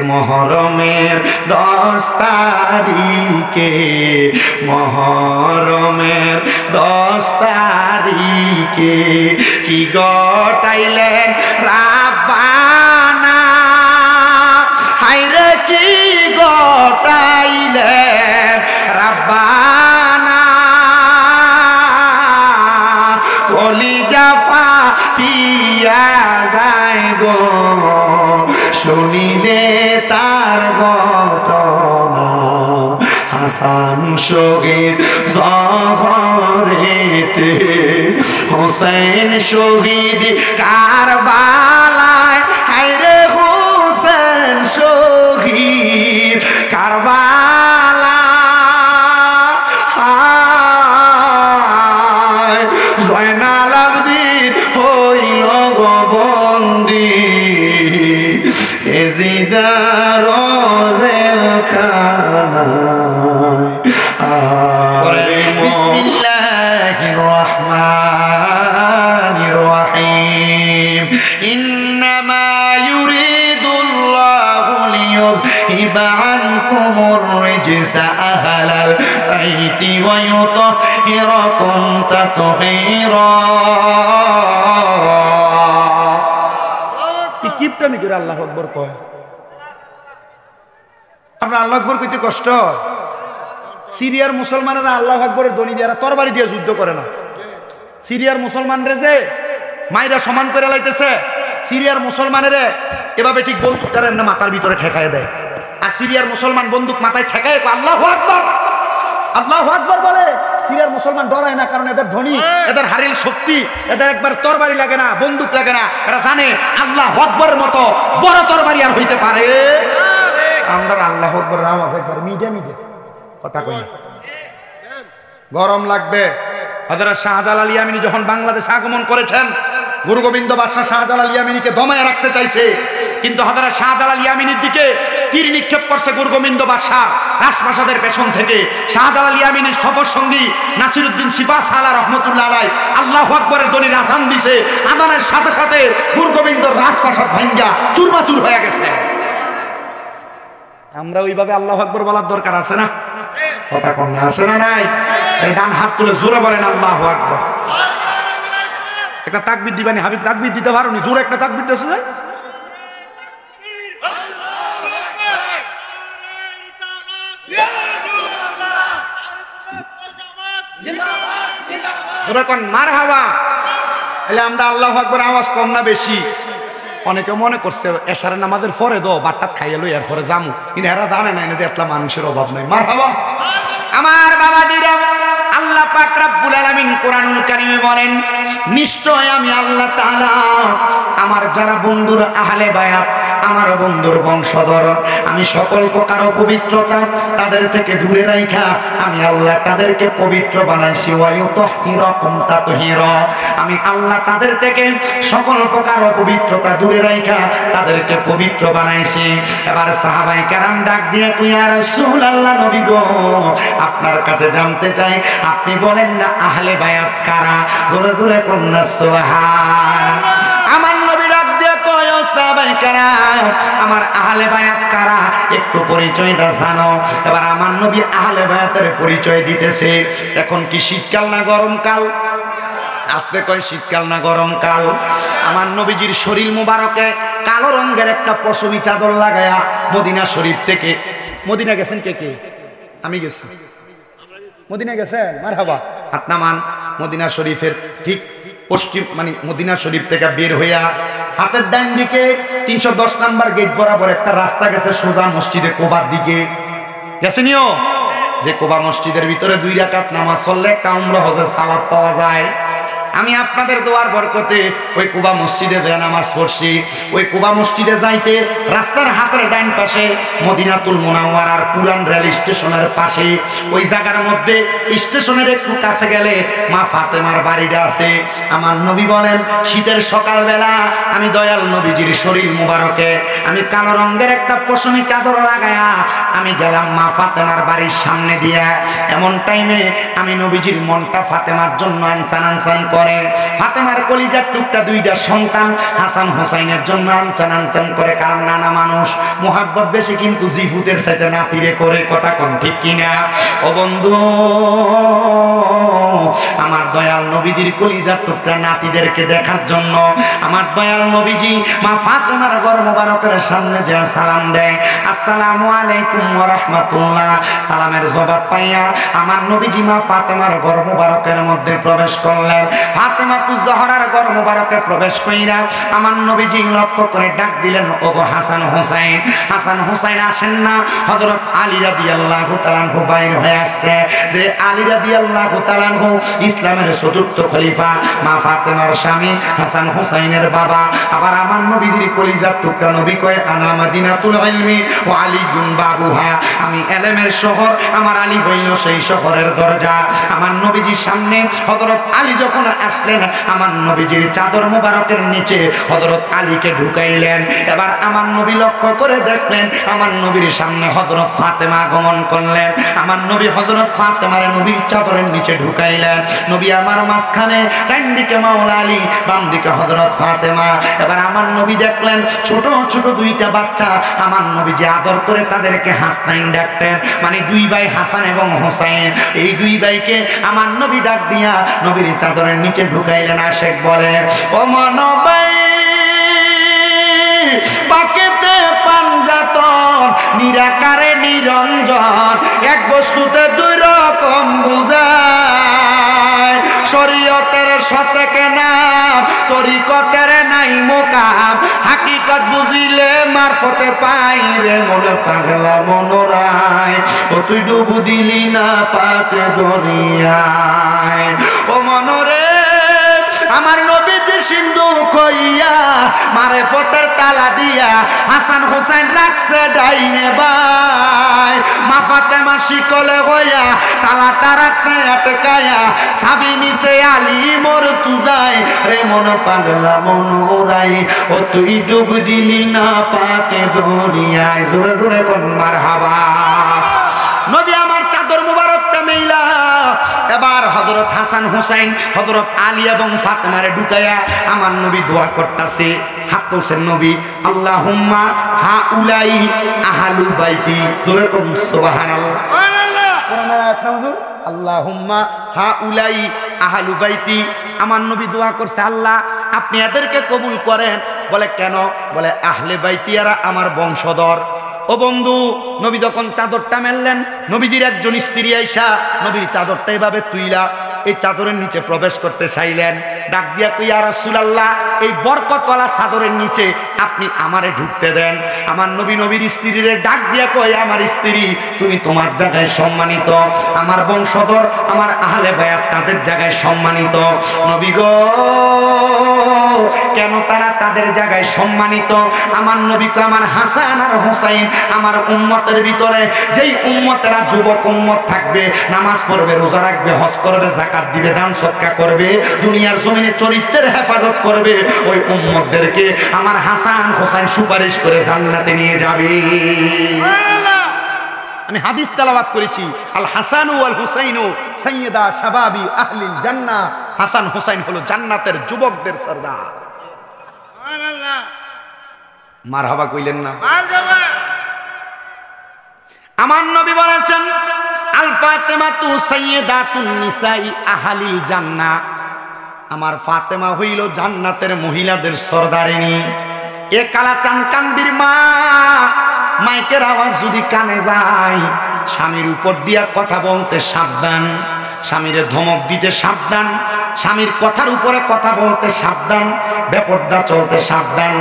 মহরমের 10 তারিখে, মহরমের 10 তারিখে কি গটাইলেন রাব্বানা, হায়রে কি গটাইলেন রাব্বানা, কলিজা ফাটিয়া যায় গো শুনিলে তার ঘটনা। হাসান শহীদ জহরেতে, হোসেন শহীদ কারবালায়, হায়রে হোসেন শহীদ কারবালায়, জয়নাল আবদিন হইল গো বন্দী এজিদার জেলখানায়। বিসমিল্লাহির রহমানির রহিম। ইন্নামা ইউরিদুল্লাহু লিয়ুযহিবা আনকুমুর রিজসা আহলাল বাইতি ওয়া ইউতাহহিরাকুম তাতহীরা। কিপটামি করে আল্লাহু আকবার কয়। আপনার আল্লাহু আকবার কইতে কষ্ট। সিরিয়ার মুসলমানেরা আল্লাহু আকবরের ধ্বনি দিয়ে তরবারি দিয়ে যুদ্ধ করে না। সিরিয়ার মুসলমানরা যে মাইরা সমান করে লাইতেছে, সিরিয়ার মুসলমানেরা এভাবে ঠিক বন্দুকটার মাথার ভিতরে ঠেকায় দেয়। আর সিরিয়ার মুসলমান বন্দুক মাথায় ঠেকায় আল্লাহু আকবার, আল্লাহু আকবার বলে। সিরিয়ার মুসলমান ডরায় না, কারণ এদের ধ্বনি, এদের হারিল শক্তি, এদের একবার তরবারি লাগে না, বন্দুক লাগে না। এরা জানে আল্লাহু আকবরের মতো বড় তরবারি আর হইতে পারে। আমরা আল্লাহু আকবরের আওয়াজ একবার মিডিয়া মিডিয়া কথা কই না, গরম লাগবে। হযরত শাহজালাল ইয়ামানি যখন বাংলাদেশে আগমন করেছেন, গুরু গোবিন্দ বাদশাহ শাহজালাল ইয়ামানিকে দমায় রাখতে চাইছে, কিন্তু হযরত শাহজালাল ইয়ামানির দিকে তীর নিক্ষেপ করছে গুরু গোবিন্দ বাদশাহ রাজপ্রাসাদের পেছন থেকে। শাহজালাল ইয়ামানির সফর সঙ্গী নাসিরউদ্দিন সিপাহ সালাহ রহমতুল্লাহ আলাইহি আল্লাহু আকবরের ধ্বনির আযান দিছে। আযানের সাথে সাথে গুরু গোবিন্দ রাজপ্রাসাদ ভাঙ্গা চুরমাচুর হয়ে গেছে। আমরা ওইভাবে আল্লাহু আকবার বলার দরকার আছে না? কথা কোন আছে না নাই? ডান হাত তুলে জোরে বলেন আল্লাহু আকবার। একটা তাকবীর দিবানি হাবিব, তাকবীর দিতে পারোনি, জোরে একটা তাকবীর দিতেছে। জোরে কোন মারহাবা। তাহলে আমরা আল্লাহু আকবার আওয়াজ কম না বেশি? অনেকে মনে করছে এশারের নামাজের পরে দো বাট্টাত খাইয়া লই এর পরে জামু, কিন্তু এরা জানে না এনে এতলা মানুষের অভাব নাই। মারহাবা। আমার বাবাজিরা, আল্লাহ পাক রব্বুল আলামিন কোরআনুল কারীমে বলেন, নিশ্চয় আমি আল্লাহ তাআলা আমার যারা বন্ধুরা আহলে বায়াত, আমার বন্ধুর বংশধর, আমি সকল প্রকার অপবিত্রতা তাদের থেকে দূরে রাখা আমি আল্লাহ তাদেরকে পবিত্র বানাইছি। ওয়া ইউতাহহিরাকুম তাতহীরা, আমি আল্লাহ তাদের থেকে সকল প্রকার অপবিত্রতা দূরে রাখা তাদেরকে পবিত্র বানাইছি। এবার সাহাবায়ে কেরাম ডাক দিয়ে কই, ইয়া রাসূলুল্লাহ, নবী গো, আপনার কাছে জানতে চাই, আপনি বলেন না আহলে বায়াত কারা? জোরে জোরে কন্না সুবহান। আমার নবী ডাক দিয়ে কয়, ও সাহাবায়ে কেরাম, আমার আহলে বায়াত কারা একটু পরিচয়টা জানো। এবার আমার নবী আহলে বায়াতের পরিচয় দিতেছে। এখন কি শীতকাল না গরমকাল? আজকে কয় শীতকাল না গরমকাল। আমার নবীজির শরীর মুবারকে কালো রঙের একটা পশমি চাদর লাগায়া মদিনা শরীফ থেকে, মদিনা গেছেন কে কে? আমি গেছি। মদিনা গেছেন? মারহাবা। হাত নামান। মদিনা শরীফের ঠিক পশ্চিম, মানে মদিনা শরীফ থেকে বের হইয়া হাতের ডান দিকে 310 নাম্বার গেট বরাবর একটা রাস্তা গেছে সোজা মসজিদে কোবার দিকে। গেছেনিও? যে কোবা মসজিদের ভিতরে 2 রাকাত নামাজ পড়লে একটা উমরা হজের সওয়াব পাওয়া যায়। আমি আপনাদের দোয়ার বরকতে ওই কুবা মসজিদে নামাজ পড়ছি। ওই কুবা মসজিদে যাইতে রাস্তার হাতের ডান পাশে মদিনাতুল মুনাওয়ারার পুরান রেল স্টেশনের পাশে ওই জায়গার মধ্যে স্টেশনের একটু কাছে গেলে মা ফাতেমার বাড়িটা আছে। আমার নবী বলেন, শীতের সকালবেলা আমি দয়াল নবীজির শরীর মুবারকে আমি কালো রঙের একটা পশমি চাদর লাগায়া আমি গেলাম মা ফাতেমার বাড়ির সামনে দিয়া। এমন টাইমে আমি নবীজির মনটা ফাতেমার জন্য আনসান আনসান করে। করে। ফাতেমার কলিজার টুকটা দুইটা সন্তান হাসান হোসাইনের জন্য আনচান আনচান করে, কারণ নানা মানুষ মোহাব্বত বেশি কিন্তু জিফুতের সাথে নাতিরে করে, কথা কোন ঠিক কিনা? ও বন্ধু, আমার দয়াল নবীজির কলিজার টুকরা নাতিদেরকে দেখার জন্য আমার দয়াল নবীজি মা ফাতেমার ঘর মোবারকের সামনে যে সালাম দেয়, আসসালামু আলাইকুম ওয়া রাহমাতুল্লাহ, সালামের জবাব পাইয়া আমার নবীজি মা ফাতেমার ঘর মোবারকের মধ্যে প্রবেশ করলেন। ফাতেমাতুজ জহরার ঘর মোবারকে প্রবেশ কইরা আমার নবীজি লক্ষ্য করে ডাক দিলেন, ওগো হাসান হোসাইন। হাসান হোসাইন আসেন না, হযরত আলী রাদিয়াল্লাহু তাআলা আনহু বাইর হয়ে আসছে। যে আলী রাদিয়াল্লাহু তাআলা আনহু ইসলামের চতুর্থ খলিফা, মা ফাতেমার স্বামী, হাসান হোসাইনের বাবা। আবার আমার নবীজির কলিজার টুকরা নবী কয়, আনা মাদিনাতুল ইলমি ওয়া আলীগুন বাবুহা, আমি ইলমের শহর, আমার আলী হইল সেই শহরের দরজা। আমার নবীজির সামনে হযরত আলী যখন আসলেন, আমার নবীজির চাদর মোবারকের নিচে হযরত আলীকে ঢুকাইলেন। এবার আমার নবী লক্ষ্য করে দেখলেন আমার নবীর সামনে হযরত ফাতেমা আগমন করলেন। আমার নবী হযরত ফাতেমার নবীর চাদরের নিচে ঢুকাইলেন। নবী আমার মাঝখানে, ডান দিকে মাওলা আলী, বাম দিকে হযরত ফাতেমা। এবার আমার নবী দেখলেন ছোট ছোট দুইটা বাচ্চা, আমার নবী যে আদর করে তাদেরকে হাসনাইন ডাকতেন, মানে দুই ভাই হাসান এবং হোসাইন। এই দুই ভাইকে আমার নবী ডাক দিয়া নবীর চাদরের নিচে ঢুকাইলেন। আশেক বলে, ও মনবাই পাকেতে পাঞ্জাতন, নিরাকারে নিরঞ্জন, এক বস্তুতে দুই রকম বুঝায়। শরীয়তের সতেকে নাম, তরিকতের নাই মোকাম, হাকিকত বুঝিলে মারফতে পাই রে মন পাগলা মনোরায়। ও তুই ডুবু দিলি না পাকে দরিয়ায়। ও মনরে আমার নবীজি সিন্ধু কইয়া মারেফতের তালা দিয়া হাসান হোসেন রাখছে ডাইনে বাই। মা ফাতেমা শিকলে হইয়া তালাটা রাখছে আটকায়া, সাবি নিছে আলী মোর তুজাই রে মন পাগলা মনোরাই। ও তুই ডুব দিলি না পাকে দরিয়ায়। জোরে জোরে কোন মারহাবা। নবী আমার চাদর মুবারকটা মেইলা এবার হযরত হাসান হোসেন, হযরত আলী এবং ফাতেমারে ঢুকায়া আমার নবী দোয়া করতেছে। হাত তুলছেন নবী, আল্লাহুম্মা হাউলাই আহলু বাইতি। জোরে কোন সুবহানাল্লাহ। কোরআন আয়াত না হুজুর, আল্লাহুম্মা হাউলাই আহলু বাইতি। আমার নবী দোয়া করছে, আল্লাহ আপনি এদেরকে কবুল করেন। বলে কেন? বলে আহলে বাইতিয়ারা আমার বংশধর। ও বন্ধু, নবী যখন চাদরটা মেললেন, নবীজির একজন স্ত্রী আইসা নবীর চাদরটা এভাবে তুইলা এই চাদরের নিচে প্রবেশ করতে চাইলেন। ডাক দিয়া কই, ইয়া রাসূলুল্লাহ, এই বরকতওয়ালা চাদরের নিচে আপনি আমারে ঢুকতে দেন। আমার নবী নবীর স্ত্রীরে ডাক দিয়া কয়, আমার স্ত্রী তুমি তোমার জায়গায় সম্মানিত, আমার বংশধর আমার আহলে বায়াত তাদের জায়গায় সম্মানিত। নবী গো, কেন তারা তাদের জায়গায় সম্মানিত? আমার নবী কয়, আমার হাসান আর হোসাইন আমার উম্মতের ভিতরে যেই উম্মতেরা যুবক উম্মত থাকবে, নামাজ পড়বে, রোজা রাখবে, হজ করবে, যাকাত দিবে, দান সদকা করবে, দুনিয়ার জমিনে চরিত্রের হেফাজত করবে, ওই উম্মতদেরকে আমার হাসান হোসাইন সুপারিশ করে জান্নাতে নিয়ে যাবে। আমি হাদিস তেলাওয়াত করেছি, আল হাসান ওয়াল হুসাইনু সাইয়্যিদা শাবাবি আহলিল জান্নাহ। হাসান হোসাইন হলো জান্নাতের যুবকদের সরদার। সুবহানাল্লাহ। মারহাবা কইলেন না? মারহাবা। আমার নবী বলেছেন, আল ফাতেমাতু সাইয়্যিদাতুন নিসাই আহলিল জান্নাহ। আমার ফাতেমা হইল জান্নাতের মহিলাদের সরদারিনী। এ কালাচান কান্দির মা, মাইকের আওয়াজ যদি কানে যায়, স্বামীর উপর দিয়া কথা বলতে সাবধান, স্বামীরে ধমক দিতে সাবধান, স্বামীর কথার উপরে কথা বলতে সাবধান, বেপরদা চলতে সাবধান,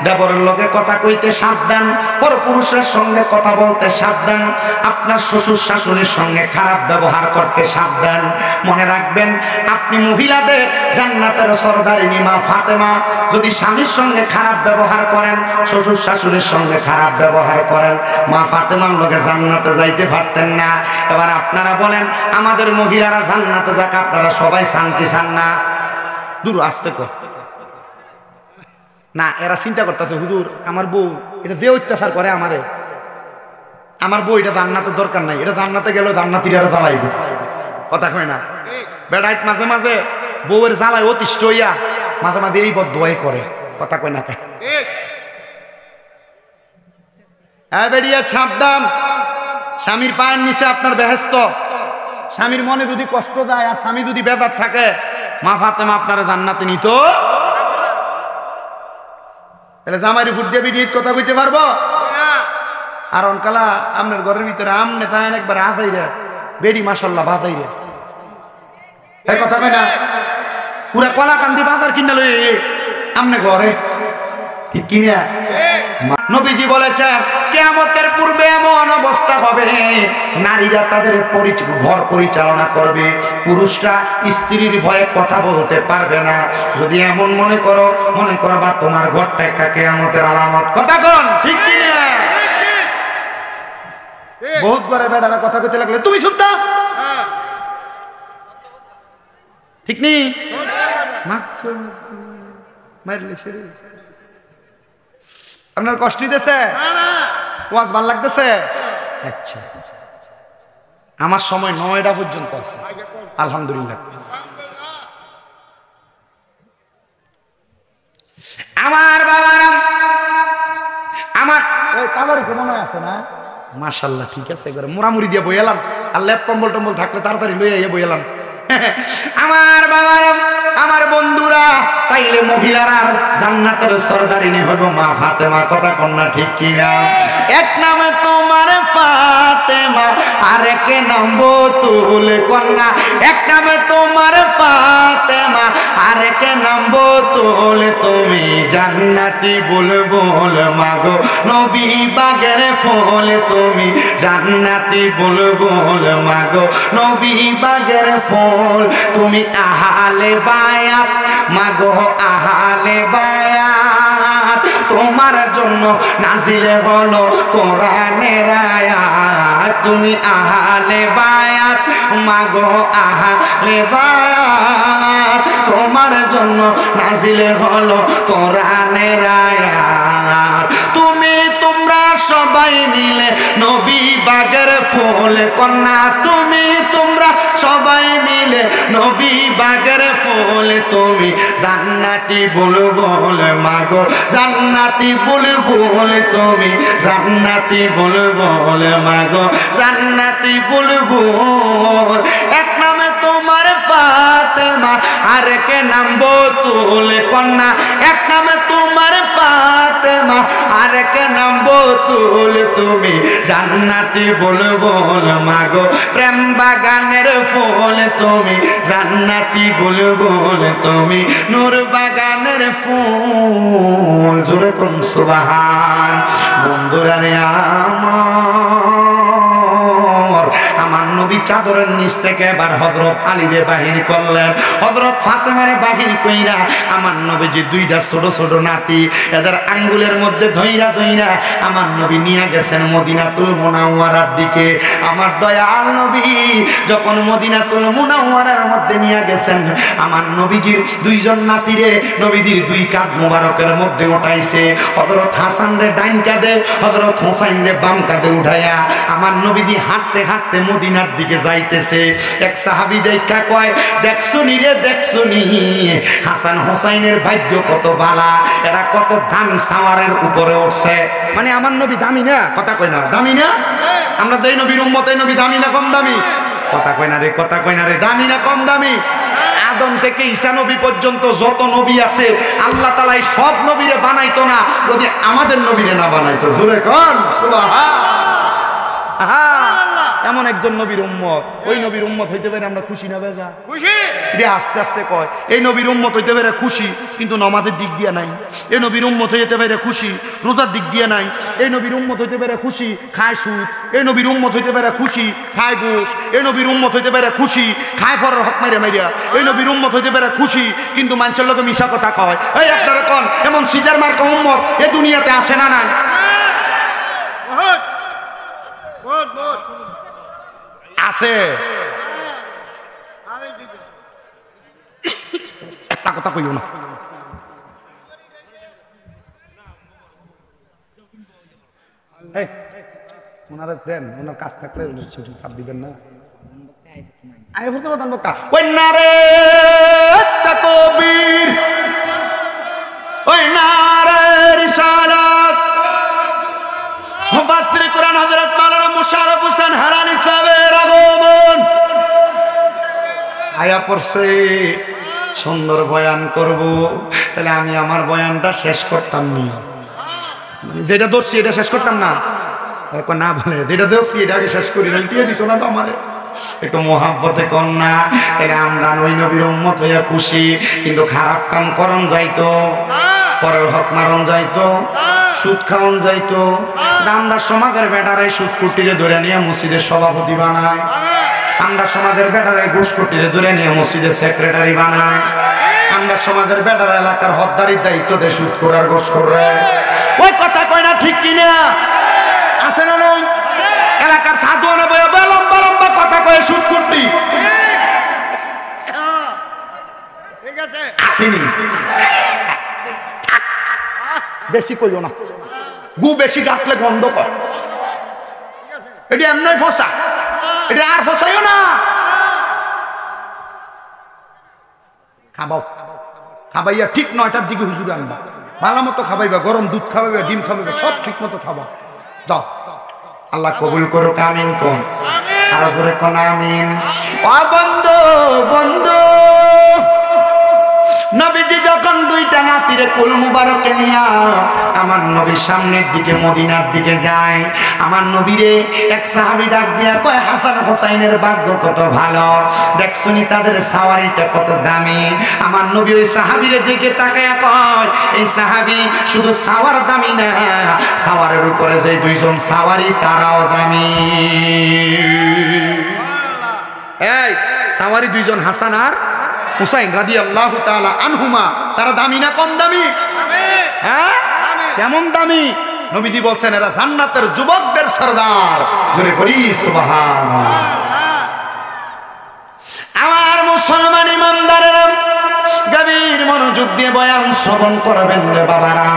দেবরের লগে কথা কইতে সাবধান, পরপুরুষের সঙ্গে কথা বলতে সাবধান, আপনার শ্বশুর শাশুড়ির সঙ্গে খারাপ ব্যবহার করতে সাবধান। মনে রাখবেন, আপনি মহিলাদের জান্নাতের সরদারিনী মা ফাতেমা যদি স্বামীর সঙ্গে খারাপ ব্যবহার করেন, শ্বশুর শাশুড়ির সঙ্গে খারাপ ব্যবহার করেন, মা ফাতেমার লগে জান্নাতে যাইতে পারতেন না। এবার আপনারা বলেন, আমাদের মহিলারা জান্নাতে যাক, আপনারা সবাই শান্তি চান না? দূর আসতে কর না, এরা চিন্তা করতেছে, হুজুর আমার বউ এটা যে অত্যাচার করে আমারে, আমার বউ এটা জান্নাতের দরকার নাই, এটা জান্নাতে গেলেও জান্নাতীরা জ্বালাইবে। কথা কয় না? বেড়াইত মাঝে মাঝে বউয়ের জ্বালায় অতিষ্ঠ হইয়া মাঝে মাঝে এই বদদোয়াই করে, কথা কয় না কা বেরিয়া সাবধান, স্বামীর পায়ের নিচে আপনার বেহেস্ত। স্বামীর মনে যদি কষ্ট দেয় আর স্বামী যদি বেজার থাকে, মা ফাতেমা আপনারা জান্নাতে নিত। তাহলে জামাইরি ফুট দিয়ে বিডিট কথা কইতে পারবো? আর অনকালা আপনার ঘরের ভিতরে আমনে তাই একবার আফাই রে বেডি মাশাল্লাহ বাজাই রে, এই কথা কই না? পুরা কলা কান্দি বাজার কিনা লই আমনে ঘরে, ঠিক কিনা? নবীজি বলেছেন কিয়ামতের পূর্বে এমন অবস্থা হবে, নারীরা তাদের ঘর পরিচালনা করবে, পুরুষরা স্ত্রীর ভয়ে কথা বলতে পারবে না। যদি এমন মনে করবা তোমার ঘরটা একটা কিয়ামতের আলামত। কথা কোন ঠিক কিনা? বহুত ঘরে বেড়ারা কথা কইতে লাগলে তুমি চুপ থাক, ঠিক নেই? আপনার কষ্ট দিতেছে? ওয়াজ ভাল লাগতেছে? আচ্ছা, আমার সময় 9টা পর্যন্ত আছে, আলহামদুলিল্লাহ। আমার বাবারা, আমার ওই কালার মনে আছে না? মাশাআল্লাহ, ঠিক আছে, এবারে মোড়ামুড়ি দিয়ে বই এলাম, আর ল্যাপ কম্বল টম্বল থাকলে তাড়াতাড়ি লইয়া বই এলাম। আমার বাবারা, আমার বন্ধুরা, তাইলে মহিলারা জান্নাতের সরদারিনী হইব মা ফাতেমা। কথা কন্যা ঠিক কিনা? এক নামে তোমার ফাতেমা, আরেক নাম বতুল কন্যা। এক নামে তোমার ফাতেমা, আরেক নাম বতুল। তুমি জান্নাতি বুলবুল মাগো, নবী বাগের ফুল। তুমি জান্নাতি বুলবুল মাগো, নবী বাগের ফুল। তুমি আহালে বায়াত মাগো, আহালে বায়াত। তোমার জন্য নাজিলে হলো কোরআনের আয়াত। তুমি আহালে বায়াত মাগো, আহালে বায়াত। তোমার জন্য নাজিলে হলো কোরআনের আয়াত। তোমরা সবাই মিলে নবী বাগের ফুল কন্যা। তোমরা সবাই মিলে নবী বাগের ফুল। তুমি জান্নাতি বুলবুল মাগো, জান্নাতি বুলবুল। তুমি জান্নাতি বুলবুল মাগো, জান্নাতি বুলবুল। এক নামে তোমার ফাতেমা, আরেক নাম বতুল কন্যা। এক নামে তোমার ফাতেমা, আরেক নাম বতুল। তুমি জান্নাতি বুলবুল মাগো, প্রেম বাগানের ফুল। তুমি জান্নাতি বুলবুল। তুমি নূর বাগানের ফুল। জোরে কোন সুবহান। বন্ধুরা রে আমার নবী চাদরের নিচ থেকে এবার হযরত আলীরে বাহির করলেন। হযরত ফাতেমারে বাহির কইরা আমার নবীজি দুইটা ছোট ছোট নাতি, এদের আঙ্গুলের মধ্যে ধইরা ধইরা আমার নবী নিয়ে গেছেন মদিনাতুল মুনাওয়ারার দিকে। আমার দয়াল নবী যখন মদিনাতুল মুনাওয়ারার মধ্যে নিয়ে গেছেন, আমার নবীজির দুইজন নাতিরে নবীজির দুই কাঁধ মোবারকের মধ্যে উঠাইছে। হযরত হাসান রে ডাইন কাঁধে, হযরত হোসাইন রে বাম কাঁধে উঠাইয়া আমার নবীজি হাঁটতে হাঁটতে মদিনার দিকে যাইতেছে। এক সাহাবী দেখা কয়, দেখছনি রে দেখছনি, হাসান হোসাইনের ভাগ্য কত বালা, এরা কত দামি সাওয়ারের উপরে উঠছে। মানে আমার নবী দামি না? কথা কয় না দামি না? আমরা যেই নবীর উম্মত, এই নবী দামি না কম দামি? কথা কয় না রে, কথা কয় না রে, দামি না কম দামি? আদম থেকে ঈসা নবী পর্যন্ত যত নবী আছে, আল্লাহ তাআলা এই সব নবীরে বানাইতো না যদি আমাদের নবীরে না বানাইতো। জোরে কোন সুবহান। এমন একজন নবীর উম্মত, ওই নবীর উম্মত হইতে পারে আমরা খুশি না বেজা? খুশি। এটা আস্তে আস্তে কয়, এই নবীর উম্মত হইতে পারে খুশি কিন্তু নামাজের দিক দিয়ে নাই। এই নবীর উম্মত হইতে পারে খুশি, রোজার দিক দিয়ে নাই। এই নবীর উম্মত হইতে পারে খুশি, খায় সুদ। এই নবীর উম্মত হইতে পারে খুশি, খায় ঘুষ। এই নবীর উম্মত হইতে পারে খুশি, খায় ফরের হক মাইরা মাইরা। এই নবীর উম্মত হইতে পারে খুশি কিন্তু মানুষের লোকে মিশা কথা কয়। এই আপনারা কোন এমন সিজার মার্কা উম্মত এ দুনিয়াতে আসে না? নাই আছে? একটা কথা কইও না। ওনারা দেন, ওনার কাজ থাকলে চাপ দিবেন না। আয় ফুটতে পারতাম ওই না রে তাকবীর, ওই নারে রিসালাত। মুফাসসির কোরআন হযরত মাওলানা মুশাররফ হোসেন হারানী সাহেবের আগমন। আয়া পড়ছে সুন্দর বয়ান করব, তাহলে আমি আমার বয়ানটা শেষ করতাম না, যেটা ধরছি এটা শেষ করতাম না। না বলে যেটা ধরছি এটা আগে শেষ করি, নাহলে দিয়ে দিত না তো আমারে। একটু মোহাব্বতে কন্যা, তাহলে আমরা ওই নবীর উম্মত হইয়া খুশি। কিন্তু খারাপ কাম করন যাইতো, পরের হক মারণ যাইতো, সুদ খাওয়ান যাইতো। আমরা সমাজের বেটারাই সুদ কুটিরে ধরে নিয়ে মসজিদের সভাপতি বানায়, আমরা সমাজের বেটারাই ঘুষ কুটিরে ধরে নিয়ে মসজিদের সেক্রেটারি বানায়, আমরা সমাজের বেটারা এলাকার হদ্দারির দায়িত্ব দেয় সুদ করার ঘুষ করে। ওই কথা কয় না, ঠিক কিনা? আছে না নয়? এলাকার সাধু না বইয়া লম্বা লম্বা কথা কয়ে সুদ কুটি আসেনি। বেশি কইও না, গু বেশি গাঁতলে গন্ধ কর। এটি এমনি ফসা, এটা আর ফসাইও না। খাবাও, খাবাইয়া ঠিক 9টার দিকে হুজুরে আনবা, ভালো মতো খাবাইবা, গরম দুধ খাবাইবা, ডিম খাবাইবা, সব ঠিক মতো খাবা। যাও, আল্লাহ কবুল করুক, আমিন কোন। আর জোরে কোন আমিন। ও বন্ধু বন্ধু, নবীজি যখন দুইটা নাতিরে কুল মুবারকে নিয়া আমার নবীর সামনের দিকে মদিনার দিকে যায়, আমার নবীরে এক সাহাবী ডাক দিয়া কয়, হাসান হোসাইনের ভাগ্য কত ভালো, দেখছনি তাদের সাওয়ারিটা কত দামি। আমার নবী ওই সাহাবীরে দিকে তাকায়া কয়, এই সাহাবী শুধু সাওয়ার দামি না, সাওয়ারের উপরে যে দুইজন সাওয়ারি তারাও দামি। এই সাওয়ারি দুইজন হাসান আর হুসাইন রাদিয়াল্লাহু তাআলা আনহুমা, তারা দামি না কম দামি? হ্যাঁ, কেমন দামি? নবীজি বলছেন এরা জান্নাতের যুবকদের সরদার। জোরে বলি সুবহানাল্লাহ। আমার মুসলমান ইমানদারেরা গভীর মনোযোগ দিয়ে বয়ান শ্রবণ করবেন রে বাবারা।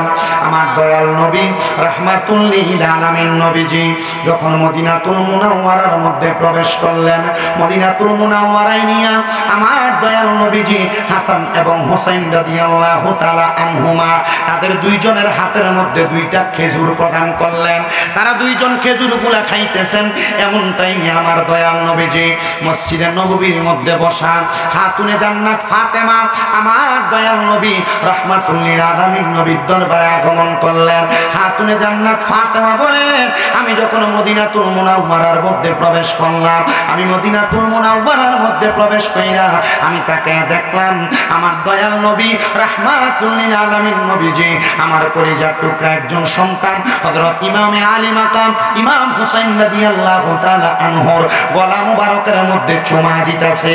আমার দয়াল নবী রাহমাতুল লিল আলামিন নবীজি যখন মদিনাতুল মুনাওয়ারার মধ্যে প্রবেশ করলেন, মদিনাতুল মুনাওয়ারায় নিয়া আমার দয়াল নবীজি হাসান এবং হুসাইন রাদিয়াল্লাহু তাআলা আনহুমা, তাদের দুইজনের হাতের মধ্যে দুইটা খেজুর প্রদান করলেন। তারা দুইজন খেজুরগুলা খাইতেছেন। এমন টাইমে আমার দয়াল নবীজি মসজিদে নববীর মধ্যে বসা খাতুনে জান্নাত ফাতেমা আমার দয়াল নবী রাহমাতুল লিল আলামিন নবীর দরবারে আগমন করলেন। খাতুনে জান্নাত ফাতেমা বলেন, আমি যখন মদিনাতুল মুনাওয়ারার মধ্যে প্রবেশ করলাম, আমি মদিনাতুল মুনাওয়ারার মধ্যে প্রবেশ কইরা আমি তাকে দেখলাম আমার দয়াল নবী রাহমাতুল লিল আলামিন নবীজি আমার কলিজার টুকরা একজন সন্তান হযরত ইমামে আলী মাকাম ইমাম হুসাইন রাদিয়াল্লাহু তাআলা আনহুর গলা মুবারকের মধ্যে চুমা দিতেছে।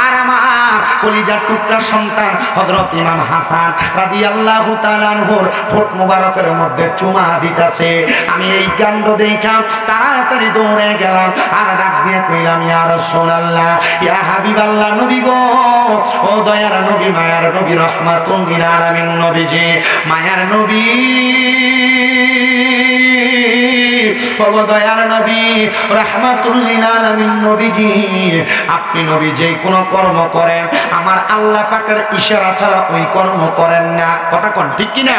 আর আমার কলিজার টুকরা সন্তান হযরত ইমাম হাসান রাদিয়াল্লাহু তাআলা আনহুর ঠোঁট মুবারকের মধ্যে চুমা দিতেছে। আমি এই কাণ্ড দেখা তাড়াতাড়ি দৌড়ে গেলাম আর ডাক দিয়ে কইলাম, ইয়া রাসূলুল্লাহ, ইয়া হাবিবাল্লাহ, নবী গো, ও দয়ার নবী, মায়ার নবী, রাহমাতুল লিল আলামিন নবীজি, মায়ার নবী, ও দয়ার নবী, রাহমাতুল লিল আলামিন নবীজি, আপনি নবী যেই কোন কর্ম করেন আমার আল্লাহ পাকের ইশারা ছাড়া ওই কর্ম করেন না। কথা কোন ঠিক কিনা?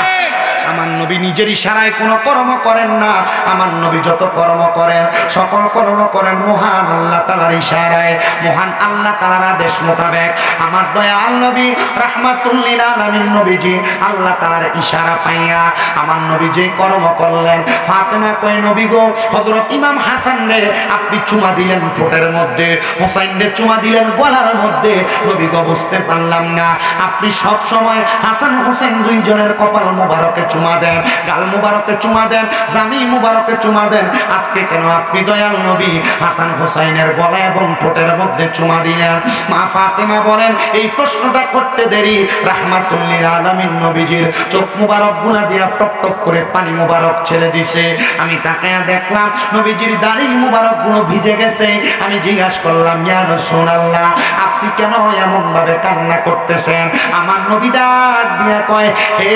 আমার নবী নিজের ইশারায় কোনো কর্ম করেন না। আমার নবী যত কর্ম করেন সকল কর্ম করেন মহান আল্লাহ তাআলার ইশারায়, মহান আল্লাহ তাআলার আদেশ মোতাবেক। আমার দয়াল নবী রাহমাতুল লিল আলামিন নবীজি আল্লাহ তাআলার ইশারা পাইয়া আমার নবী যে কর্ম করলেন, ফাতেমা কয়, নবী গো, হযরত ইমাম হাসান রে আপনি চুমা দিলেন ঠোঁটের মধ্যে, হুসাইন রে চুমা দিলেন গলার মধ্যে। নবী গো, বুঝতে পারলাম না আপনি সব সময় হাসান হুসাইন দুইজনের কপাল মোবারকে চুমা দেন, গাল মুবারকে চুমা দেন, জামি মুবারকে চুমা দেন, আজকে কেন আপনি দয়াল নবী হাসান হুসাইনের গলা এবং ঠোঁটের মধ্যে চুমা দিলেন? মা ফাতেমা বলেন, এই প্রশ্নটা করতে দেরি রাহমাতুল লিল আলামিন নবীজির চোখ মুবারক গুলা দিয়া টপ টপ করে পানি মুবারক ছেড়ে দিছে। আমি তাকায়া দেখলাম নবীজির দাড়ি মুবারক গুলো ভিজে গেছে। আমি জিজ্ঞাসা করলাম, ইয়া রাসূলুল্লাহ, আপনি কেন এমন ভাবে কান্না করতেছেন? আমার নবী ডাক দিয়া কয়, হে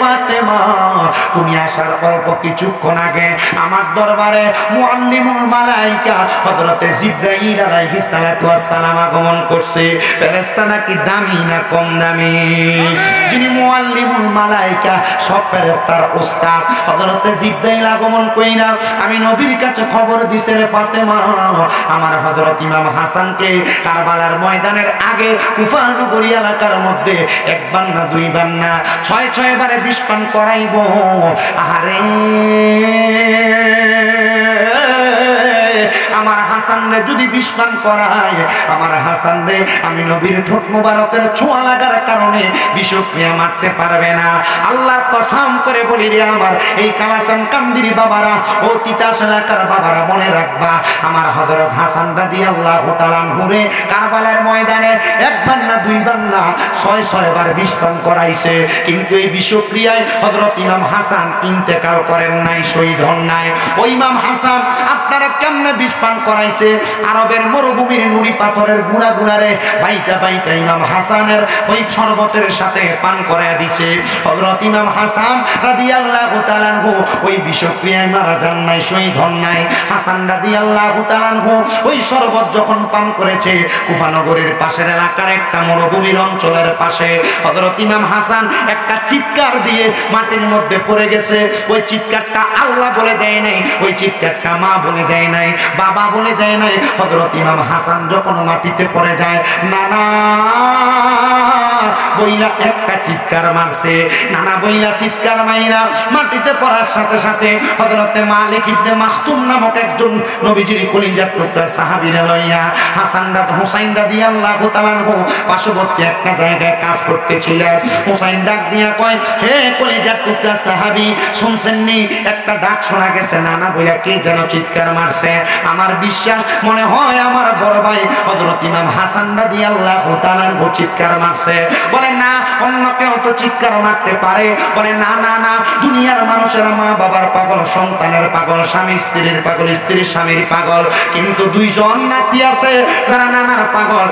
ফাতেমা, তুমি আসার অল্প কিছুক্ষণ আগে আমার দরবারে মুআল্লিমুল মালাইকা হযরতে জিবরাইল আলাইহিস সালাতু ওয়াস সালাম আগমন করছে। ফেরেশতা নাকি দামি না কম দামি? যিনি মুআল্লিমুল মালাইকা, সব ফেরেশতার ওস্তাদ হযরতে জিবরাইল আগমন কইরা আমি নবীর কাছে খবর দিছে, রে ফাতেমা, আমার হযরত ইমাম হাসানকে কারবালার ময়দানের আগে কুফা নগরী এলাকার মধ্যে একবার না দুইবার না 6 বারে বিষ পান করাইব। আহারে আমার হাসানরে যদি বিষ পান করায়, আমার হাসানরে আমি নবীর ঠোঁট মোবারকের ছোঁয়া লাগার কারণে বিষক্রিয়া মারতে পারবে না। আল্লাহর কসম করে বলি রে আমার এই কালাচান কান্দির বাবারা, ও তিতাস এলাকার বাবারা, মনে রাখবা, আমার হযরত হাসান রাদিয়াল্লাহু তাআলা আনহুরে কারবালার ময়দানে একবার না দুইবার না 6 বার বিষ পান করাইছে, কিন্তু এই বিষক্রিয়ায় হযরত ইমাম হাসান ইন্তেকাল করেন নাই, শহীদ হন নাই। ওই ইমাম হাসান আপনারা কেমনে বিষ পান করাইছে? আরবের মরুভূমির নুড়ি পাথরের গুড়া গুড়ারে বাইটা বাইটা ইমাম হাসানের ওই শরবতের সাথে পান করায় দিছে। হযরত ইমাম হাসান রাদিয়াল্লাহু তাআলা আনহু ওই বিষক্রিয়ায় মারা যান নাই, শহীদ হন নাই। হাসান রাদিয়াল্লাহু তাআলা আনহু ওই শরবত যখন পান করেছে, কুফা নগরীর পাশের এলাকার একটা মরুভূমির অঞ্চলের পাশে হযরত ইমাম হাসান একটা চিৎকার দিয়ে মাটির মধ্যে পড়ে গেছে। ওই চিৎকারটা আল্লাহ বলে দেয় নাই, ওই চিৎকারটা মা বলে দেয় নাই, বাবা বলে দেয় নাই। হযরত ইমাম হাসান যখন মাটিতে পড়ে যায়, নানা বইলা একটা চিৎকার মারছে। নানা বইলা চিৎকার মাইরা মাটিতে পড়ার সাথে সাথে হযরতে মালিক ইবনে মাখতুম নামক একজন নবীজির কলিজার টুকরা সাহাবীরা লইয়া হাসান হুসাইন রাদিয়াল্লাহু তাআলা আনহু পার্শ্ববর্তী একটা জায়গায় কাজ করতেছিলেন। হুসাইন ডাক দিয়া কয়, হে কলিজার টুকরা সাহাবী, শুনছেন নি একটা ডাক শোনা গেছে? নানা বইলা কে যেন চিৎকার মারছে। আমার বিশ্বাস মনে হয় আমার বড় ভাই হযরত ইমাম হাসান রাদিয়াল্লাহু তাআলা আনহু চিৎকার মারছে। বলে না, অন্য কেউ তো চিৎকার মারতে পারে। বলে না না না, দুনিয়ার মানুষের মা বাবার পাগল, সন্তানের পাগল, স্বামী স্ত্রীর পাগল, স্ত্রীর স্বামীর পাগল, কিন্তু দুইজন নাতি আছে যারা নানার পাগল,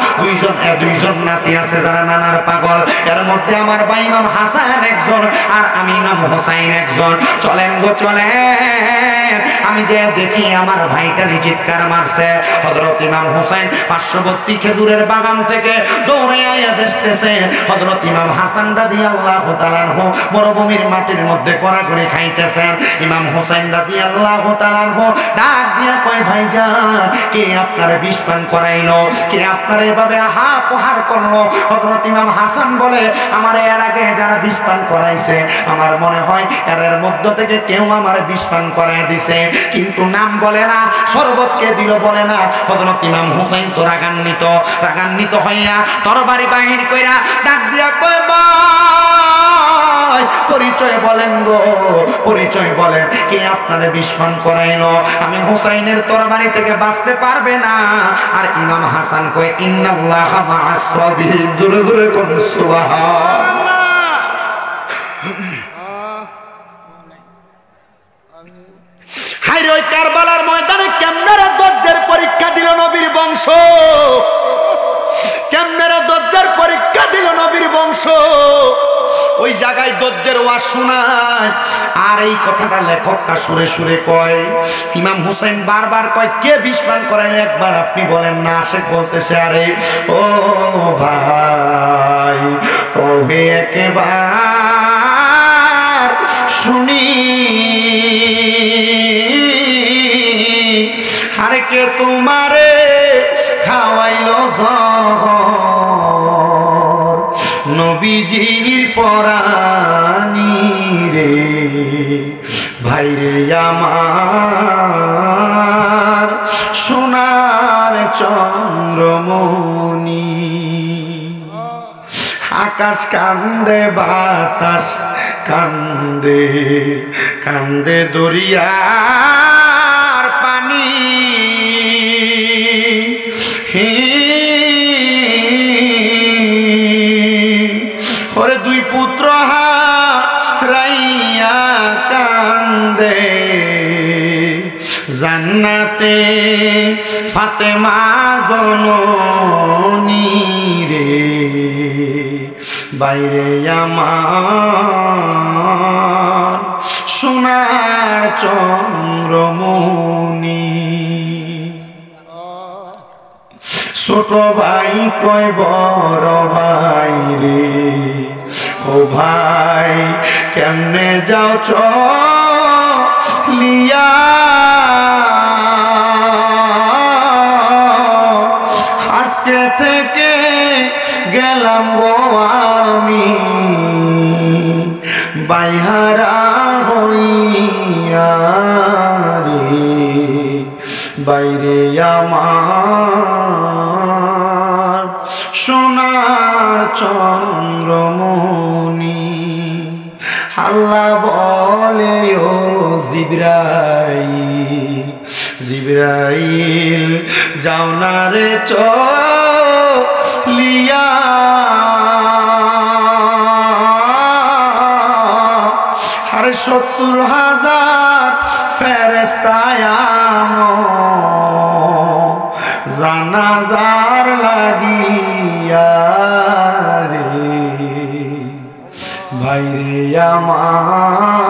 দুইজন নাতি আছে যারা নানার পাগল। এর মধ্যে আমার ভাই ইমাম হাসান একজন, আর আমি ইমাম হোসাইন একজন। চলেন গো চলেন, আমি যে দেখি আমার ভাইটারই চিৎকার মারছে। হযরত ইমাম হোসেন পার্শ্ববর্তী খেজুরের বাগান থেকে দৌড়ে আইয়া দেখতেছে হযরত ইমাম হাসান রাদিয়াল্লাহু তাআলা আনহু মরুভূমির মাটির মধ্যে কড়াকড়ি খাইতেছেন। ইমাম হোসেন রাদিয়াল্লাহু তাআলা আনহু ডাক দিয়া কয়, ভাইজান, কে আপনার বিষ পান করাইলো? কে আপনার এভাবে আহা প্রহার করলো? হযরত ইমাম হাসান বলে, আমার এর আগে যারা বিষ পান করাইছে, আমার মনে হয় এর মধ্য থেকে কেউ আমার বিষ পান করাই দিছে, কিন্তু নাম বলে না, শরবত কে দিল বলে না। হযরত ইমাম হুসাইন তো রাগান্বিত হইয়া তরবারি বাহির কইরা ডাক দিয়া কয়, ভাই পরিচয় বলেন গো, পরিচয় বলেন, কে আপনারে বিষ পান করাইলো? আমি হুসাইনের তরবারি থেকে বাঁচতে পারবে না। আর ইমাম হাসান কয়, ইন্নাল্লাহা মা'আস সাবিরিন। জোরে জোরে কোন সুবহানাল্লাহ। হায় রে, কারবালার ময়দানে কেমনে দজ্জের পরীক্ষা দিল নবীর বংশ, কেমনে দজ্জের পরীক্ষা দিল নবীর বংশ। ওই জায়গায় দজ্জের ওয়াজ শোনায়, আর এই কথাটা লেখকটা সুরে সুরে কয়। ইমাম হুসাইন বারবার কয়, কে বিষ পান করাইলে একবার আপনি বলেন না। আশেক বলতেছে, আরে ও ভাই, কবে একবার শুনি, আর কে তোমারে খাওয়াইলো জহর, নবীজির পরানি রে, ভাইরে আমার সোনার চন্দ্রমণি। আকাশ কান্দে, বাতাস কান্দে, কান্দে দরিয়ার পানি, ওরে দুই পুত্র হারাইয়া কান্দে, জান্নাতে ফাতেমা জননী রে, বাইরে আমার সোনার চন্দ্রমণি। ছোট ভাই কয় বড় ভাই রে, ও ভাই কেমনে যাও চলিয়া, আজকে থেকে গেলাম গো আমি বাইহারা হইয়া রে, বাইরে আমার সোনার চন্দ্রমণি। আল্লাহ বলে ও জিবরাইল, জিবরাইল যাও না রে চলিয়া, আরে ৭০,০০০ ফেরেশতায় আনো জানাজার লাগিয়া রে, ভাইরে আমার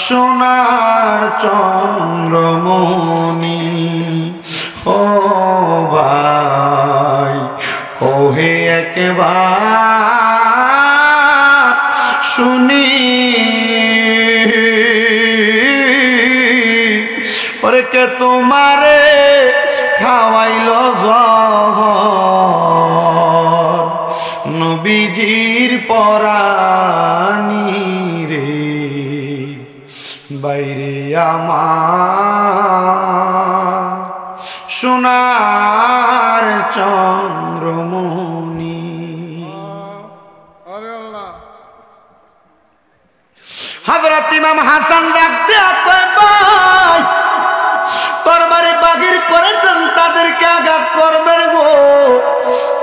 সোনার চন্দ্রমণি। ও ভাই কহে একবার শুনি, ওরে কে তোমারে খাওয়াইল জহর, নবীজির পরানি রে, বাইরে আমার সোনার চন্দ্রমণি। হযরত ইমাম হাসান ডাক দিয়া কয়, ভাই তোর বাড়ি বাগির করেছেন তাদেরকে আঘাত করবেন গো,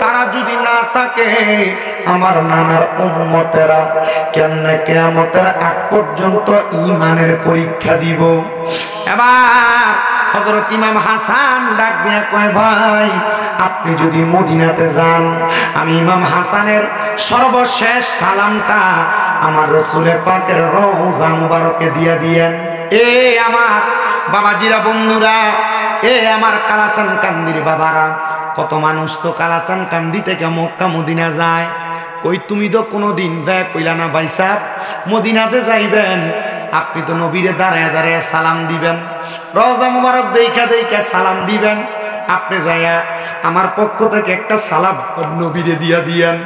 তারা যদি না থাকে আমার নানার উম্মতেরা কেমনে কিয়ামতের আগ পর্যন্ত ঈমানের পরীক্ষা দিব। এবার হযরত ইমাম হাসান ডাক দিয়া কয়, ভাই আপনি যদি মদিনাতে যান, আমি ইমাম হাসানের সর্বশেষ সালামটা আমার রাসূল পাকের রওজা মুবারকে দিয়া দিয়েন। এ আমার বাবাজিরা, বন্ধুরা, এ আমার কালাচান কান্দির বাবারা, কত মানুষ তো কালাচান কান্দি থেকে মক্কা মদিনা যায়, কই তুমি তো কোনোদিন দেখ কইলা না ভাই সাহেব মদিনাতে যাইবেন, আপনি তো নবীরে দাঁড়ায় দাঁড়ায় সালাম দিবেন, রওজা মুবারক দেইখা দেইখা সালাম দিবেন, আপনি যাইয়া আমার পক্ষ থেকে একটা সালাম নবীরে দিয়া দিয়েন।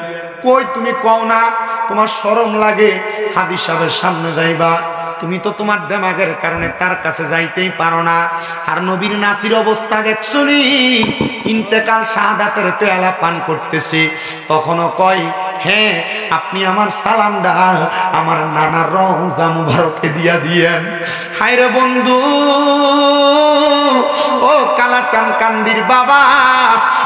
কই তুমি কও না, তোমার শরম লাগে হাদিস সাহেবের সামনে যাইবা, তুমি তো তোমার দেমাগের কারণে তার কাছে যাইতেই পারো না। আর নবীর নাতির অবস্থা দেখছনি, ইন্তেকাল শাহাদাতের পেয়ালা পান করতেছে, তখনও কয় হ্যাঁ আপনি আমার সালামটা আমার নানার রওজা মুবারকে দিয়া দিয়েন। হায়রে বন্ধু, ও কালাচান কান্দির বাবা,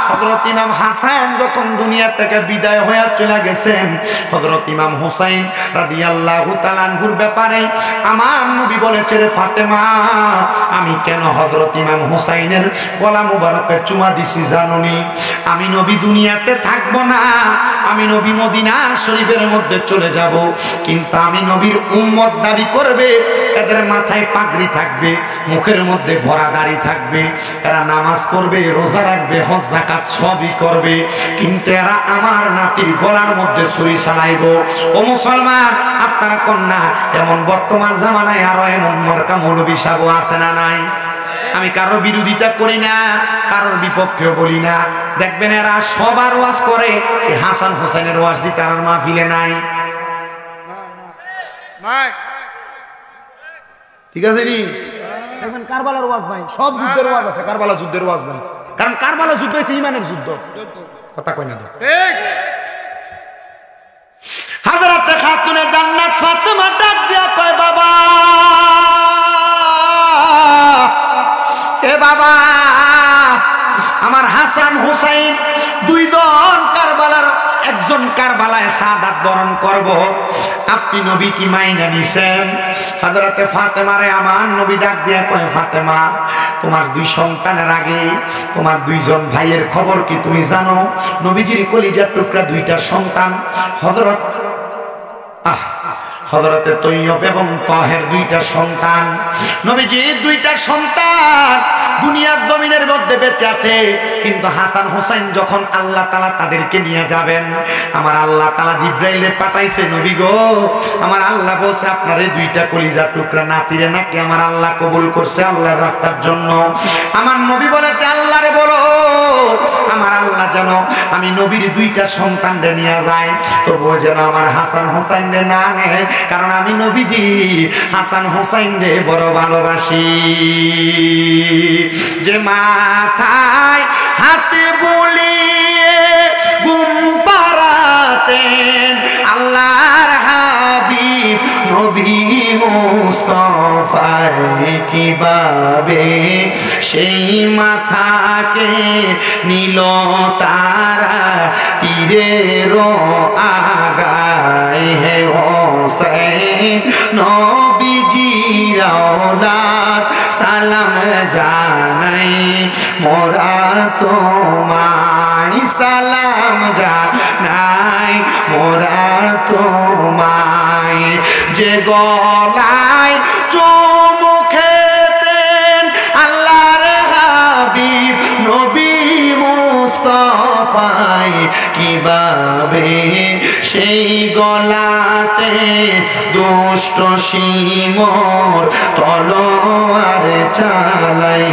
হযরত ইমাম হাসান যখন দুনিয়া থেকে বিদায় হয়ে চলে গেছেন, হযরত ইমাম হুসাইন রাদিয়াল্লাহু তাআলা আনহুর ব্যাপারে আমার নবী বলেছে, রে ফাতেমা আমি কেন হযরত ইমাম হুসাইনের গলা মুবারকে চুমা দিছি জানোনি? আমি নবী দুনিয়াতে থাকবো না, আমি নবী মদিনা শরীফের মধ্যে চলে যাব, কিন্তু আমি নবীর উম্মত দাবি করবে, এদের মাথায় পাগড়ি থাকবে, মুখের মধ্যে ভরা দাড়ি থাকবে, এরা নামাজ পড়বে, রোজা রাখবে, হজ যাকাত সবই করবে, কিন্তু এরা আমার নাতির গলার মধ্যে ছুরি চালাইব। ও মুসলমান আপনারা কন্যা, এমন বর্তমান জামানায় আরো এমন মরকা মৌলবী সাহেব আছে না নাই? আমি কারোর বিরোধিতা করি না, কারোর বিপক্ষেও বলি না, দেখবেন এরা সবার ওয়াজ করে, এই হাসান হোসেনের ওয়াজ দি তার মাহফিলে নাই। ঠিক আছে নি? দেখবেন কারবালার ওয়াজ নাই, সব যুদ্ধের ওয়াজ আছে, কারবালা যুদ্ধের ওয়াজ নাই, কারণ কারবালা যুদ্ধ হচ্ছে ঈমানের যুদ্ধ। কথা কই না তো? ঠিক। হযরত খাতুনে জান্নাত ফাতেমা ডাক দিয়া কয়, বাবা এ বাবা, আমার হাসান হুসাইন দুইজন কারবালার একজন কারবালায় শাহাদাত বরণ করব, আপনি নবী কি মাইনা নিছেন? হযরতে ফাতেমারে আমার নবী ডাক দিয়া কয়, ফাতেমা, তোমার দুই সন্তানের আগে তোমার দুইজন ভাইয়ের খবর কি তুমি জানো? নবীজির কলিজার টুকরা দুইটা সন্তান, হযরতে তৈয়ব এবং তাহের দুইটা সন্তান। নবীজি দুইটা সন্তান দুনিয়ার জমিনের মধ্যে বেঁচে আছে, কিন্তু হাসান হুসাইন যখন আল্লাহ তাআলা তাদেরকে নিয়ে যাবেন, আমার আল্লাহ তাআলা জিবরাইলে পাঠাইছে, নবী গো, আমার আল্লাহ বলছে আপনার এই দুইটা কলিজার টুকরা নাতিরে নাকি আমার আল্লাহ কবুল করছে আল্লাহর রাস্তার জন্য। আমার নবী বলেছে, আল্লাহরে বলো আমার আল্লাহ যেন আমি নবীর দুইটা সন্তানরে নিয়ে যায়, তবুও যেন আমার হাসান হুসাইনরে না নেয়, কারণ আমি নবীজি হাসান হুসাইনরে বড় ভালোবাসি। যে মাথায় হাতে বুলিয়ে ঘুম পাড়াতেন আল্লাহর হাবিব নবী মুস্তাফায়, কিভাবে সেই মাথাকে নিল তারা তীরের আগায়। হে হোসেন নবীজির আওলাদ সালাম জানাই মোরা তোমায়, সালাম জানাই মোরা তোমায়। যে গলায় চুমু খেতেন আল্লাহর হাবিব নবী মুস্তাফায়, কিভাবে সেই গলাতে দুষ্ট সিমর তলোয়ার চালাই।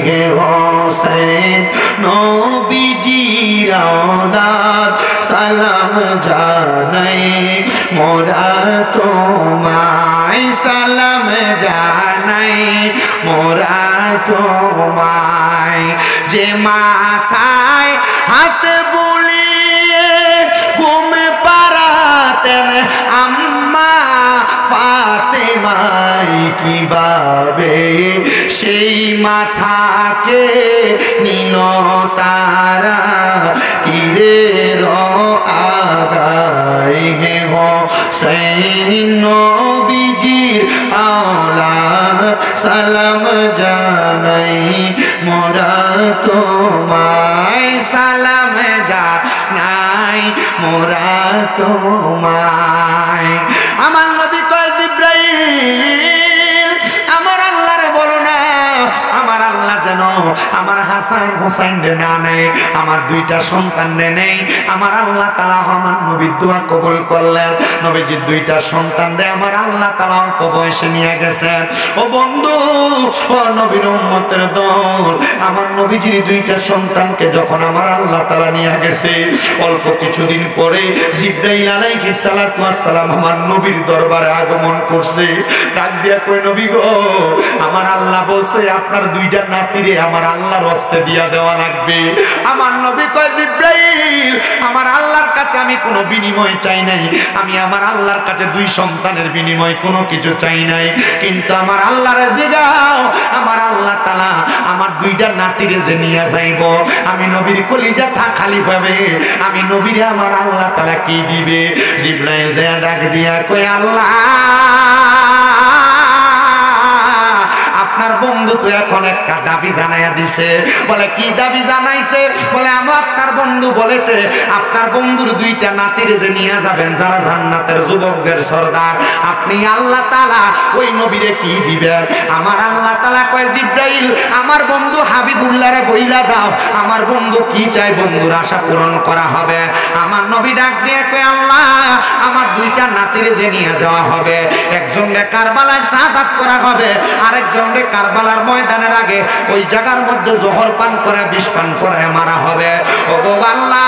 হে হোসেন নবীজির আওলাদ সালাম জানাই মোরা তোমায়, সালাম জানাই মোরা তোমায়। যে মাথায় হাত বুলিয়ে ঘুম পাড়াতেন আম্মা ফাতেমায়, কিভাবে সেই মাথাকে নিল তারা তীরের আগায়। হে হোসেন নবীজির আওলাদ সালাম জানাই মোরা তোমায়, সালাম জানাই মোরা তোমায়। আমার নবী কয়, জিবরাইল আমার আল্লাহরে বলো না আমার আল্লাহ যেন আমার হাসান হুসাইন রে না নেয়, আমার দুইটা সন্তান রে নেই। আমার আল্লাহ তাআলা আমার নবীর দোয়া কবুল করলেন, নবীজির দুইটা সন্তান রে আমার আল্লাহ তাআলা অল্প বয়সে নিয়ে গেছেন। ও বন্ধু, ও নবীর উম্মতের দল, আমার নবীজির দুইটা সন্তানকে যখন আমার আল্লাহ তাআলা নিয়ে গেছে, অল্প কিছুদিন পরে জিবরাইল আলাইহিস সালাতু ওয়াস সালাম আমার নবীর দরবারে আগমন করছে। ডাক দিয়া কই, নবী গো, আমার আল্লাহ বলছে আপনার দুইটা নাতিরে আমার আল্লাহর হস্তে দিয়া দেওয়া লাগবে। আমার নবী কয়, জিবরাইল আমার আল্লাহর কাছে আমি কোনো বিনিময় চাই নাই, আমি আমার আল্লাহর কাছে দুই সন্তানের বিনিময় কোনো কিছু চাই নাই, কিন্তু আমার আল্লাহরে জিগাও আমার আল্লাহ তাআলা আমার দুইটা নাতিরে যে নিয়ে যাইব, আমি নবীর কলিজাটা খালি পাবে, আমি নবীরে আমার আল্লাহ তাআলা কি দিবে? জিবরাইল যে ডাক দিয়া কয়, আল্লাহ আপনার বন্ধু তো এখন একটা দাবি জানাইয়া দিছে। বলে কি দাবি জানাইছে? বলে আমার আপনার বন্ধু বলেছে আপনার বন্ধুর দুইটা নাতির যে নিয়ে যাবেন যারা জান্নাতের যুবকদের সরদার, আপনি আল্লাহ তাআলা ওই নবীরে কি দিবেন? আমার আল্লাহ তাআলা কয়, জিবরাইল আমার বন্ধু হাবিবুল্লাহরে বইলা দাও আমার বন্ধু কি চাই বন্ধুর আশা পূরণ করা হবে। আমার নবী ডাক দিয়ে কয়, আল্লাহ আমার দুইটা নাতির যে নিয়ে যাওয়া হবে, একজনকে কারবালায় শাহাদাত করা হবে, আরেকজনকে কারবালার ময়দানের আগে ওই জায়গার মধ্যে জহর পান করে বিষ পান করে মারা হবে। ওগো আল্লাহ,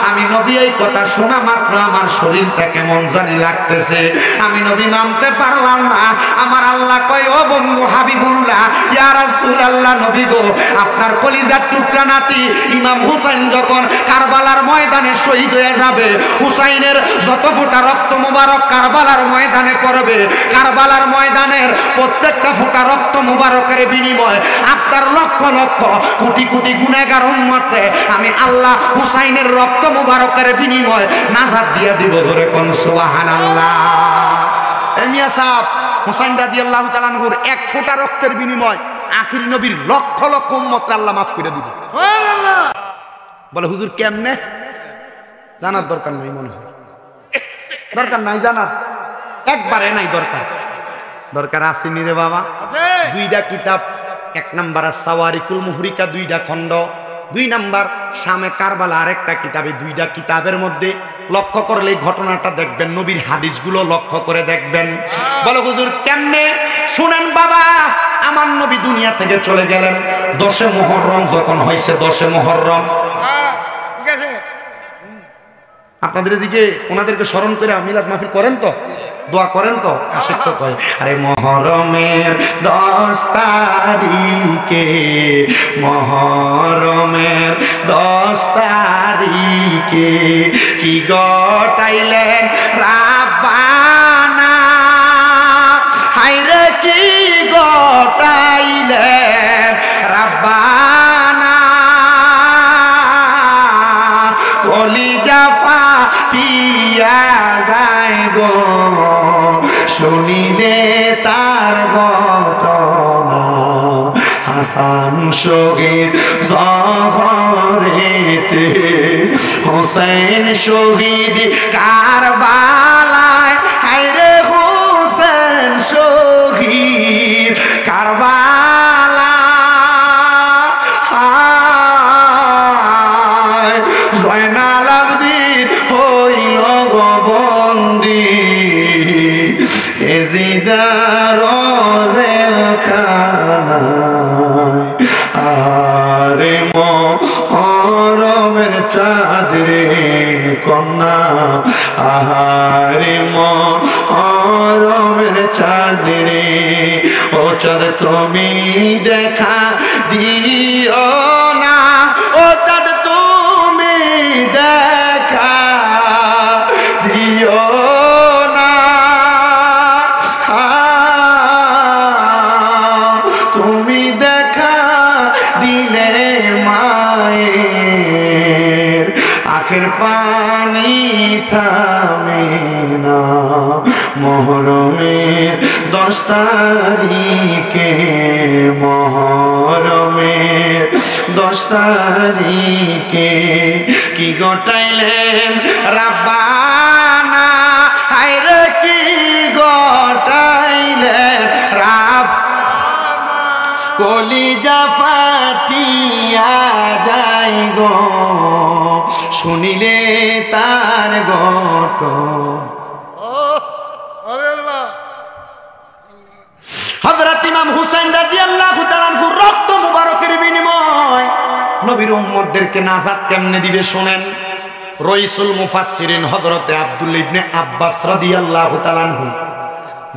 আমি নবী এই কথা শোনা মাত্র আমার শরীরটা কেমন জানি লাগতেছে, আমি নবী মানতে পারলাম না। আমার আল্লাহ কয় ও বন্ধু হাবিবুল্লাহ ইয়া রাসূলুল্লাহ নবী গো আপনার কলিজার টুকরা নাতি ইমাম হুসাইন যখন কারবালার ময়দানে শহীদ হয়ে যাবে হুসাইনের যত ফোঁটা রক্ত মুবারক কারবালার ময়দানে পড়বে কারবালার ময়দানের প্রত্যেকটা ফোঁটা রক্ত মুবারকের বিনিময় আপনার লক্ষ লক্ষ কোটি কোটি গুনাহগার উম্মতকে আমি আল্লাহ হুসাইনের রক্ত মুবারকের বিনিময় নাজাত দিয়ে দিব জোরে কোন সুবহানাল্লাহ মিয়া সাহেব হুসাইন রাদিয়াল্লাহু তাআলা আনহুর এক ফোঁটা রক্তের বিনিময় আখির নবীর লক্ষ লক্ষ উম্মতকে আল্লাহ মাফ করে দিবে সুবহানাল্লাহ বলে হুজুর কেমনে জানার দরকার নাই মনে হয় দরকার নাই জানার একবারে নাই দরকার দরকার আসেনি রে বাবা দুইটা কিতাব এক নাম্বার সাওয়ারিকুল মুহরিকা দুইটা খণ্ড দুই নাম্বার শামে কারবালা আরেকটা কিতাবে দুইটা কিতাবের মধ্যে লক্ষ্য করলে ঘটনাটা দেখবেন নবীর হাদিসগুলো লক্ষ্য করে দেখবেন বলো হুজুর কেমনে শুনেন বাবা আমার নবী দুনিয়া থেকে চলে গেলেন 10 মুহররম যখন হয়েছে 10 মুহররম ঠিক আছে আপনাদের এদিকে ওনাদেরকে স্মরণ করে মিলাদ মাহফিল করেন তো দোয়া করেন তো আশিক তো কয় আরে মুহররমের 10 তারিখে মুহররমের 10 তারিখে কি গটাইলেন রাব্বানা হায়রে কি গটাইলেন রাব্বানা কলিজা ফাটিয়া যায় গো শুনিলে তার ঘটনা হাসান শহীদ জহরেতে হোসেন শহীদ কারবালায় হায়রে হোসেন শহীদ কারবালা জয়নাল আবদিন হইল গো বন্দী এজিদার জেলখানায় আরে মুহররমের চাঁদ রে কন্যা আহারে মুহররমের চাঁদ রে ও চাঁদ তুমি দেখা দিও না ও চাঁদ তুমি দেখা দিও না তুমি দেখা দিলে মায়ের আখের পানি থামে না মুহররমের 10 তারিখে মুহররমের 10 তারিখে কি গটাইলেন রাব্বানা হায়রে কি গটাইলেন রাব্বানা কলিজা ফাটিয়া যায় গো শুনিলে তার ঘটনা হযরত ইমাম হুসাইন রাদিয়াল্লাহু তাআলা আনহুর রক্ত মুবারকের বিনিময় নবীর উম্মতদেরকে নাজাত কেমনে দিবে শুনেন রাইসুল মুফাসসিরিন হযরতে আব্দুল্লাহ ইবনে আব্বাস রাদিয়াল্লাহু তাআলা আনহু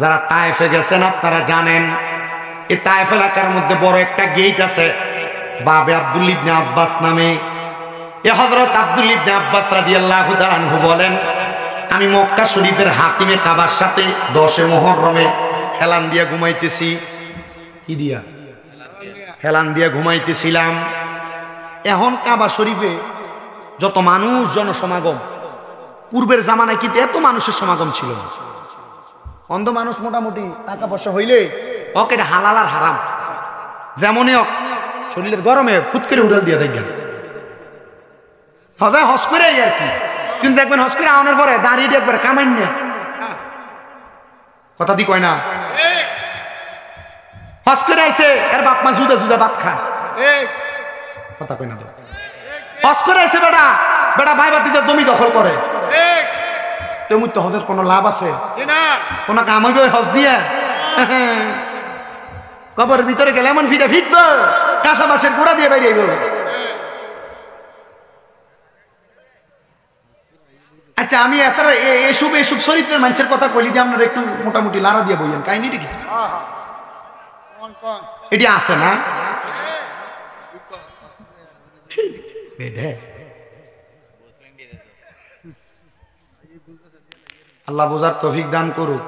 যারা তায়েফে গেছেন আপনারা জানেন এই তায়েফ এলাকার মধ্যে বড় একটা গেট আছে বাবে আব্দুল্লাহ ইবনে আব্বাস নামে এ হযরত আব্দুল্লাহ ইবনে আব্বাস রাদিয়াল্লাহু তাআলা আনহু বলেন আমি মক্কা শরীফের হাতিমে কাবার সাথে 10 মুহররমে হেলান দিয়া ঘুমাইতেছি কি দিয়া হেলান দিয়া ঘুমাইতেছিলাম এখন কাবা শরীফে যত মানুষ জনসমাগম পূর্বের জামানায় কিন্তু এত মানুষের সমাগম ছিল না অন্ধ মানুষ মোটামুটি টাকা পয়সা হইলে ওকে এটা হালাল আর হারাম যেমনই হোক শরীরের গরমে ফুট করে উড়াল দিয়ে দেখবেন হবে হস করে আর কি কিন্তু দেখবেন হস করে আনার পরে দাঁড়িয়ে দেখবেন কামাইন না কথা দি কয় না হস করে আইছে এর বাপ মা জুদা জুদা ভাত খায় কথা কয় না হস করে আইছে বেটা বেটা ভাই বাতিতে জমি দখল করে তেমন তো হজের কোনো লাভ আছে কোনো কাম হইবে হজ দিয়ে কবরের ভিতরে গেলে এমন ফিটে ফিটব কাঁচা বাঁশের গুঁড়া দিয়ে বাইরে আচ্ছা আচ্ছা আমি এসব এসব চরিত্রের মানুষের কথা কইলি যে আপনারা একটু মোটামুটি লাড়া দিয়ে বললেন কাহিনীটা কি এটি আছে না আল্লাহ বোঝার তৌফিক দান করুক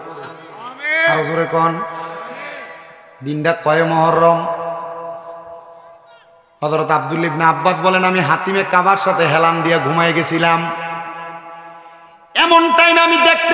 আরো জোরে কোন দিনটা কয় মুহররম হযরত আব্দুল্লাহ ইবনে আব্বাস বলেন আমি হাতিমে কাবার সাথে হেলান দিয়ে ঘুমায় গেছিলাম এমন টাইম আমি দেখতে